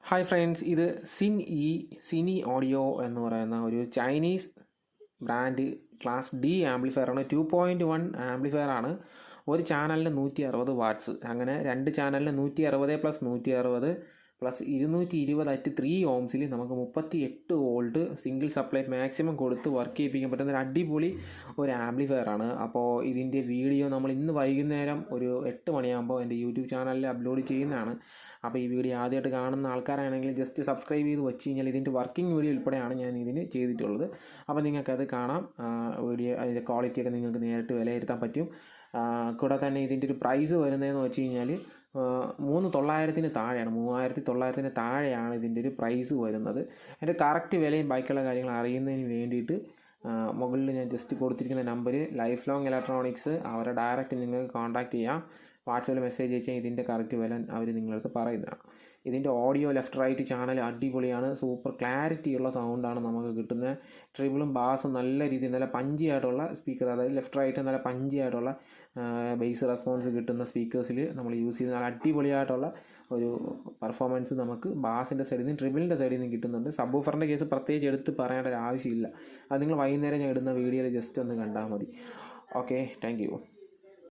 Hi friends, ഇത് Sini audio എന്ന് പറയുന്ന ഒരു ചൈനീസ് ബ്രാൻഡ് ക്ലാസ് ഡി ആംപ്ലിഫയറാണ്. 2.1 ആംപ്ലിഫയർ ആണ്. ഒരു ചാനലിന് 160 വാട്ട്സ്, അങ്ങനെ രണ്ട് ചാനലിന് 160+160 പ്ലസ് 220 അറ്റ് 3 ഓംസിൽ നമുക്ക് 38 വോൾട്ട് സിംഗിൾ സപ്ലൈ മാക്സിമം കൊടുത്ത് വർക്ക് ചെയ്യിപ്പിക്കാൻ പറ്റുന്ന ഒരു അടിപൊളി ഒരു ആംപ്ലിഫയറാണ്. അപ്പോൾ ഇതിൻ്റെ വീഡിയോ നമ്മൾ ഇന്ന് വൈകുന്നേരം ഒരു 8 മണിയാകുമ്പോൾ എൻ്റെ യൂട്യൂബ് ചാനലിൽ അപ്ലോഡ് ചെയ്യുന്നതാണ്. അപ്പോൾ ഈ വീഡിയോ ആദ്യമായിട്ട് കാണുന്ന ആൾക്കാരാണെങ്കിൽ ജസ്റ്റ് സബ്സ്ക്രൈബ് ചെയ്ത് വെച്ച് കഴിഞ്ഞാൽ ഇതിൻ്റെ വർക്കിംഗ് വീഡിയോ ഉൾപ്പെടെയാണ് ഞാൻ ഇതിന് ചെയ്തിട്ടുള്ളത്. അപ്പോൾ നിങ്ങൾക്കത് കാണാം. വീഡിയോ അതിൻ്റെ ക്വാളിറ്റിയൊക്കെ നിങ്ങൾക്ക് നേരിട്ട് വിലയിരുത്താൻ പറ്റും. കൂടാതെ തന്നെ ഇതിൻ്റെ ഒരു പ്രൈസ് വരുന്നതെന്ന് വെച്ച് കഴിഞ്ഞാൽ 3,900 താഴെയാണ്. 3,900 താഴെയാണ് ഇതിൻ്റെ ഒരു പ്രൈസ് വരുന്നത്. അതിൻ്റെ കറക്റ്റ് വിലയും ബാക്കിയുള്ള കാര്യങ്ങൾ അറിയുന്നതിന് വേണ്ടിയിട്ട് മുകളിൽ ഞാൻ ജസ്റ്റ് കൊടുത്തിരിക്കുന്ന നമ്പർ ലൈഫ് ലോങ് ഇലക്ട്രോണിക്സ്, അവരെ ഡയറക്റ്റ് നിങ്ങൾക്ക് കോൺടാക്റ്റ് ചെയ്യാം. വാട്സാപ്പിൽ മെസ്സേജ് അയച്ചാൽ ഇതിൻ്റെ കറക്റ്റ് വില അവർ നിങ്ങളടുത്ത് പറയുന്നതാണ്. ഇതിൻ്റെ ഓഡിയോ ലെഫ്റ്റ് റൈറ്റ് ചാനൽ അടിപൊളിയാണ്. സൂപ്പർ ക്ലാരിറ്റിയുള്ള സൗണ്ടാണ് നമുക്ക് കിട്ടുന്നത്. ട്രിബിളും ബാസും നല്ല രീതിയിൽ നല്ല പഞ്ചി ആയിട്ടുള്ള സ്പീക്കർ, അതായത് ലെഫ്റ്റ് റൈറ്റ് നല്ല പഞ്ചി ആയിട്ടുള്ള ബേസ് റെസ്പോൺസ് കിട്ടുന്ന സ്പീക്കേഴ്സിൽ നമ്മൾ യൂസ് ചെയ്യുന്ന നല്ല അടിപൊളിയായിട്ടുള്ള ഒരു പെർഫോമൻസ് നമുക്ക് ബാസിൻ്റെ സൈഡിൽ നിന്ന് ട്രിബിളിൻ്റെ സൈഡിൽ നിന്ന് കിട്ടുന്നുണ്ട്. സബ്വൂഫറിൻ്റെ കേസ് പ്രത്യേകിച്ച് എടുത്ത് പറയേണ്ട ഒരു ആവശ്യമില്ല. അത് നിങ്ങൾ വൈകുന്നേരം ഞാൻ ഇടുന്ന വീഡിയോയിൽ ജസ്റ്റ് ഒന്ന് കണ്ടാൽ മതി. Okay, thank you.